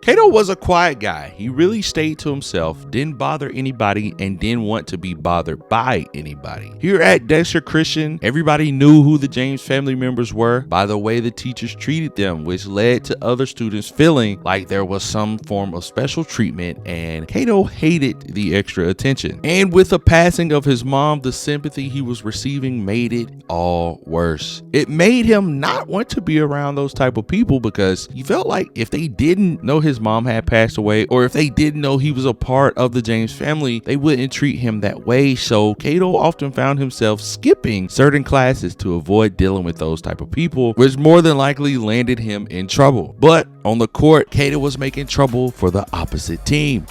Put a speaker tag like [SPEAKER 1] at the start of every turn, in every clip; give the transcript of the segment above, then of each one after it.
[SPEAKER 1] Cato was a quiet guy. He really stayed to himself, didn't bother anybody, and didn't want to be bothered by anybody. Here at Dexter Christian, everybody knew who the James family members were by the way the teachers treated them, which led to other students feeling like there was some form of special treatment, and Cato hated the extra attention. And with the passing of his mom, the sympathy he was receiving made it all worse. It made him not want to be around those type of people because he felt like if they didn't know his mom had passed away, or if they didn't know he was a part of the James family, they wouldn't treat him that way. So Cato often found himself skipping certain classes to avoid dealing with those type of people, which more than likely landed him in trouble. But on the court, Cato was making trouble for the opposite team.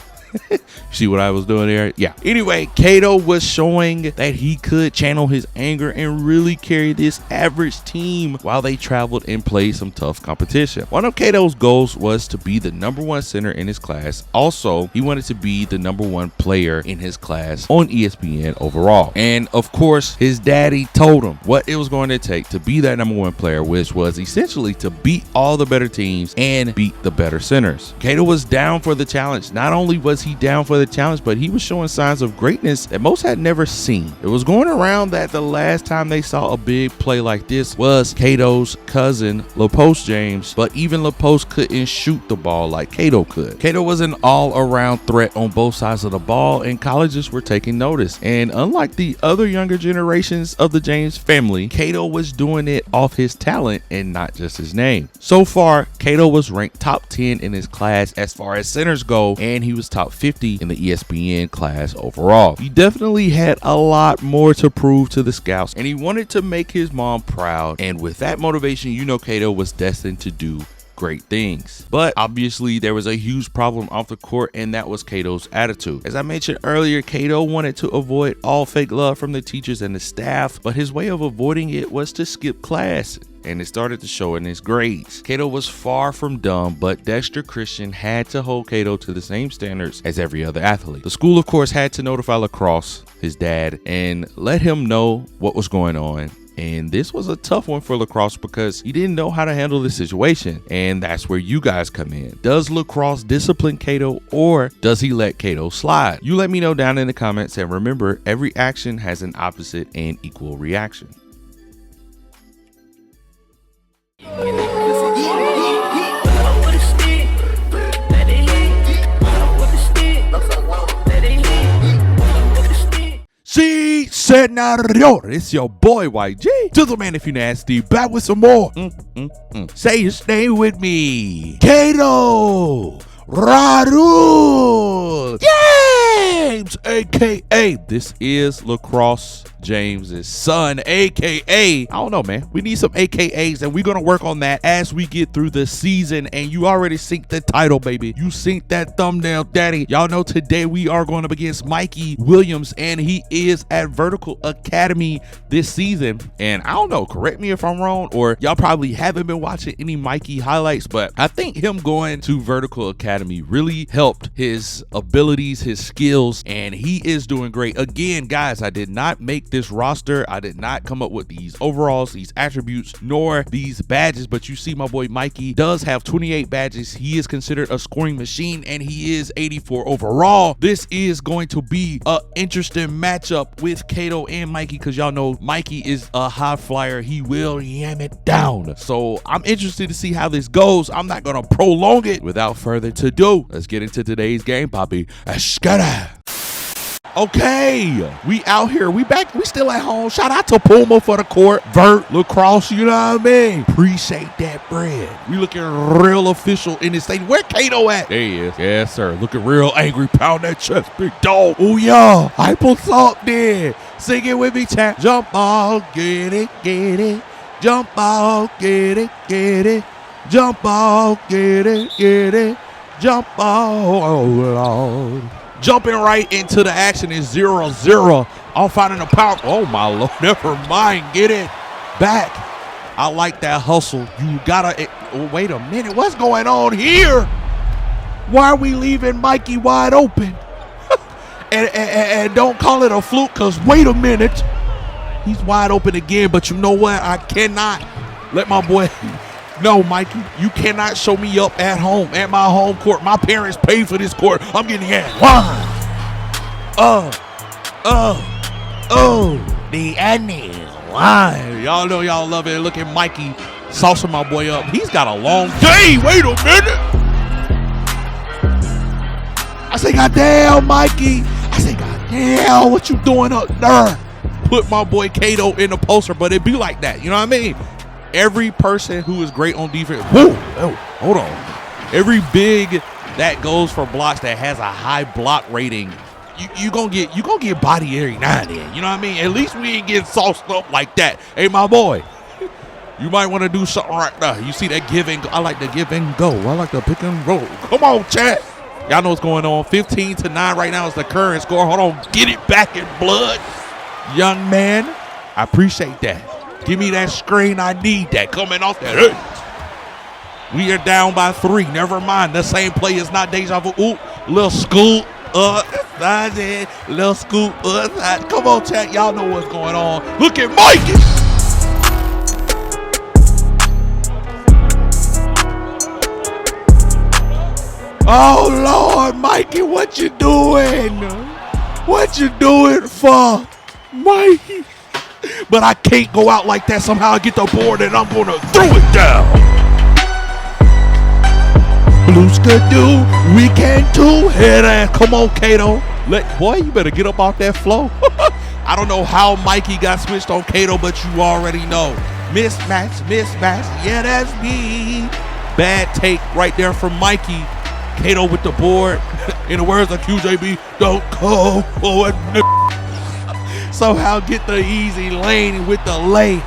[SPEAKER 1] See what I was doing there? Yeah. Anyway, Cato was showing that he could channel his anger and really carry this average team while they traveled and played some tough competition. One of Cato's goals was to be the #1 center in his class. Also, he wanted to be the #1 player in his class on ESPN overall. And of course, his daddy told him what it was going to take to be that #1 player, which was essentially to beat all the better teams and beat the better centers. Cato was down for the challenge. Not only was he down for the challenge, but he was showing signs of greatness that most had never seen. It was going around that the last time they saw a big play like this was Cato's cousin, LaPost James, but even LaPost couldn't shoot the ball like Cato could. Cato was an all-around threat on both sides of the ball, and colleges were taking notice. And unlike the other younger generations of the James family, Cato was doing it off his talent and not just his name. So far, Cato was ranked top 10 in his class as far as centers go, and he was top 50 in the ESPN class overall. He definitely had a lot more to prove to the scouts, and he wanted to make his mom proud. And with that motivation, you know Cato was destined to do great things. But obviously there was a huge problem off the court, and that was Cato's attitude. As I mentioned earlier, Cato wanted to avoid all fake love from the teachers and the staff, but his way of avoiding it was to skip class, and it started to show in his grades. Cato was far from dumb, but Dexter Christian had to hold Cato to the same standards as every other athlete. The school, of course, had to notify Lacrosse, his dad, and let him know what was going on. And this was a tough one for Lacrosse because he didn't know how to handle the situation. And that's where you guys come in. Does Lacrosse discipline Cato, or does he let Cato slide? You let me know down in the comments, and remember, every action has an opposite and equal reaction. See, Senor, it's your boy YG. To the man if you nasty, back with some more. Say his name with me. Cato Raul James, aka this is Lacrosse James's son, aka I don't know, man, we need some AKAs, and we're gonna work on that as we get through the season. And you already synced the title, baby. You synced that thumbnail, daddy. Y'all know today we are going up against Mikey Williams, and he is at Vertical Academy this season. And I don't know, correct me if I'm wrong, or y'all probably haven't been watching any Mikey highlights, but I think him going to Vertical Academy really helped his abilities, his skills, and he is doing great. Again, guys, I did not make this roster. I did not come up with these overalls, these attributes, nor these badges, but you see my boy Mikey does have 28 badges. He is considered a scoring machine, and he is 84 overall. This is going to be an interesting matchup with Cato and Mikey, because y'all know Mikey is a high flyer. He will yam it down. So I'm interested to see how this goes. I'm not gonna prolong it. Without further ado, let's get into today's game, Poppy. Okay, we out here, we back, we still at home. Shout out to Puma for the court, Vert, Lacrosse, you know what I mean? Appreciate that bread. We looking real official in this stadium. Where Cato at? There he is. Yes, sir. Looking real angry, pound that chest, big dog. Oh, yeah, hypo salt there. Sing it with me, chat. Jump ball, get it, get it. Jump ball, get it, get it. Jump ball, get it, get it. Jump ball, oh, Lord. Jumping right into the action is 0-0. I'll find the power. Oh, my Lord. Never mind. Get it back. I like that hustle. You gotta. Oh, wait a minute. What's going on here? Why are we leaving Mikey wide open? and don't call it a fluke, because wait a minute. He's wide open again, but you know what? I cannot let my boy No, Mikey, you cannot show me up at home, at my home court. My parents paid for this court. I'm getting in. One. The ending. Why? Y'all know y'all love it. Look at Mikey saucing my boy up. He's got a long day. Wait a minute. I say, goddamn, Mikey. I say, goddamn, what you doing up there? Put my boy Cato in the poster, but it be like that. You know what I mean? Every person who is great on defense, whoa, hold on. Every big that goes for blocks that has a high block rating, you gonna get body every now and then. You know what I mean? At least we ain't getting sauced up like that. Hey, my boy, you might want to do something right now. You see that give and go? I like the give and go. I like the pick and roll. Come on, chat. Y'all know what's going on. 15-9 right now is the current score. Hold on, get it back in blood, young man. I appreciate that. Give me that screen. I need that coming off that. We are down by 3. Never mind. The same play is not deja vu. Ooh, little scoop. Little scoop. Come on, chat. Y'all know what's going on. Look at Mikey. Oh, Lord, Mikey, what you doing? What you doing for, Mikey? But I can't go out like that. Somehow I get the board and I'm going to throw it down. Blues could do, we can too. Head ass. Come on, Cato. Boy, you better get up off that flow. I don't know how Mikey got switched on Cato, but you already know. Mismatch. Yeah, that's me. Bad take right there from Mikey. Cato with the board. In the words of QJB, don't go forward. Somehow get the easy lane with the lay.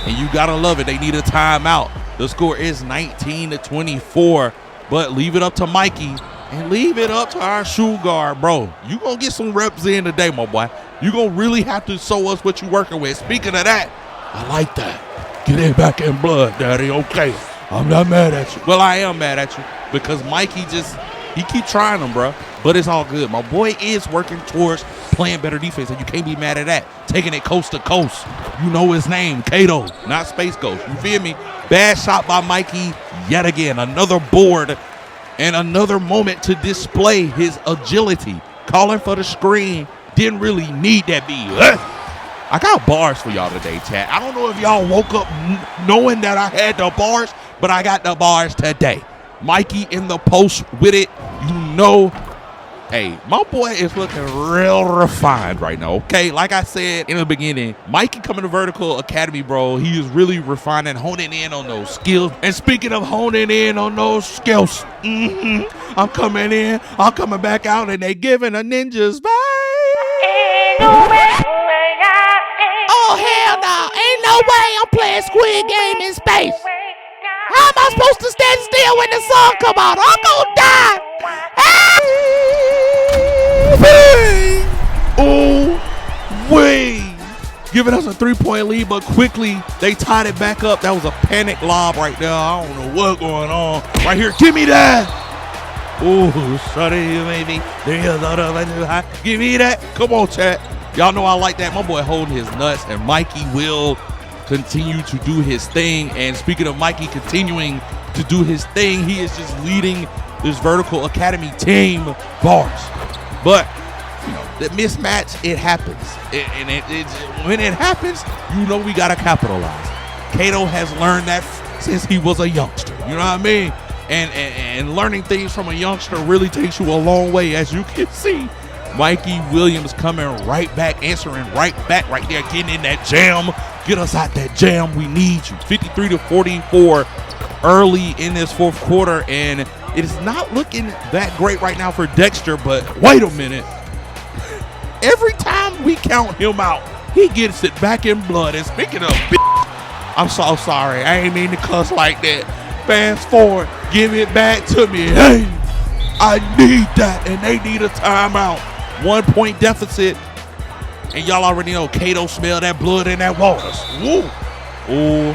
[SPEAKER 1] And you gotta love it. They need a timeout. The score is 19-24. But leave it up to Mikey and leave it up to our shoe guard, bro. You gonna get some reps in today, my boy. You gonna really have to show us what you working with. Speaking of that, I like that. Get it back in blood, daddy. Okay. I'm not mad at you. Well, I am mad at you because Mikey he keep trying them, bro. But it's all good. My boy is working towards playing better defense, and you can't be mad at that. Taking it coast to coast. You know his name, Cato, not Space Ghost. You feel me? Bad shot by Mikey yet again. Another board and another moment to display his agility. Calling for the screen. Didn't really need that beat. I got bars for y'all today, chat. I don't know if y'all woke up knowing that I had the bars, but I got the bars today. Mikey in the post with it. You know, hey, my boy is looking real refined right now, okay? Like I said in the beginning, Mikey coming to Vertical Academy, bro. He is really refining, honing in on those skills. And speaking of honing in on those skills, I'm coming in, I'm coming back out, and they giving a ninjas vibe. Oh, hell no. Ain't no way I'm playing Squid Game in space. How am I supposed to stand still when the song come out? I'm gonna die. Oh, wait. Giving us a 3-point lead, but quickly they tied it back up. That was a panic lob right there. I don't know what's going on. Right here, give me that. Oh, sorry, baby. Give me that. Come on, chat. Y'all know I like that. My boy holding his nuts, and Mikey will continue to do his thing. And speaking of Mikey continuing to do his thing, he is just leading this Vertical Academy team bars. But you know, the mismatch, it happens. When it happens, you know we gotta capitalize. Cato has learned that since he was a youngster. You know what I mean? And learning things from a youngster really takes you a long way, as you can see. Mikey Williams coming right back, answering right back right there, getting in that jam. Get us out that jam. We need you. 53-44 early in this fourth quarter, and it is not looking that great right now for Dexter, but wait a minute. Every time we count him out, he gets it back in blood. And speaking of I'm so sorry. I ain't mean to cuss like that. Fast forward. Give it back to me. Hey, I need that, and they need a timeout. 1-point deficit, and y'all already know Cato smell that blood in that water. Woo. Ooh,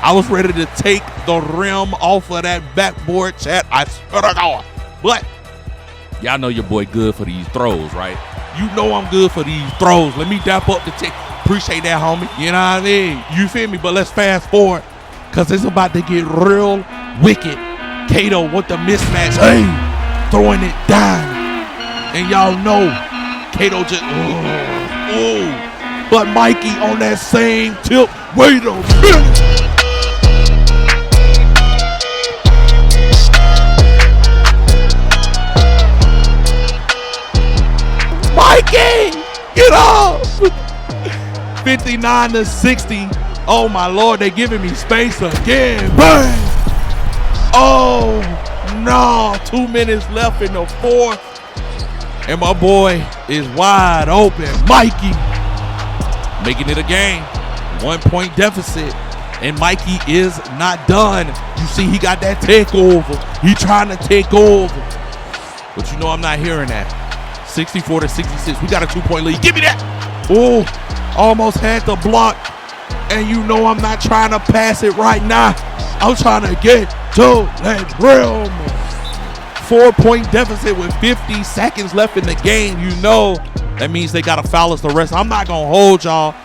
[SPEAKER 1] I was ready to take the rim off of that backboard, chat. I swear to God. But y'all know your boy good for these throws, right? You know I'm good for these throws. Let me dap up the team. Appreciate that, homie. You know what I mean? You feel me? But let's fast forward. because it's about to get real wicked. Cato with the mismatch. Hey, throwing it down. And y'all know Cato just, but Mikey on that same tip. Wait a minute. Mikey, get up. 59-60. Oh my Lord, they giving me space again. Bang. Oh no, 2 minutes left in the fourth. And my boy is wide open. Mikey making it a game. 1 point deficit. And Mikey is not done. You see, he got that takeover. He trying to take over. But you know I'm not hearing that. 64-66. We got a 2-point lead. Give me that. Oh, almost had the block. And you know I'm not trying to pass it right now. I'm trying to get to that rim. 4-point deficit with 50 seconds left in the game. You know that means they got to foul us the rest. I'm not going to hold y'all,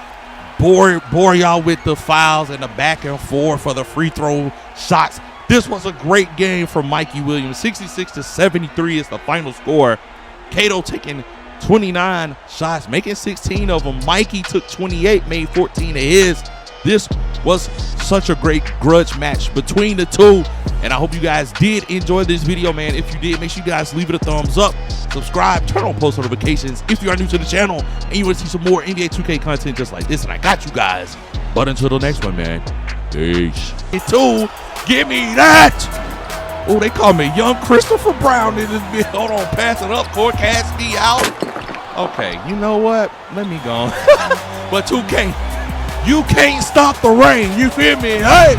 [SPEAKER 1] bore y'all with the fouls and the back and forth for the free throw shots. This was a great game from Mikey Williams. 66-73 is the final score. Cato taking 29 shots, making 16 of them. Mikey took 28, made 14 of his. This was such a great grudge match between the two. And I hope you guys did enjoy this video, man. If you did, make sure you guys leave it a thumbs up, subscribe, turn on post notifications if you are new to the channel and you want to see some more NBA 2K content just like this. And I got you guys. But until the next one, man. Peace. Two, give me that. Oh, they call me Young Christopher Brown in this video. Hold on, pass it up, forecast me out. Okay, you know what? Let me go. But 2K, you can't stop the rain. You feel me? Hey,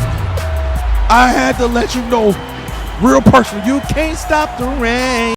[SPEAKER 1] I had to let you know, real personal, you can't stop the rain.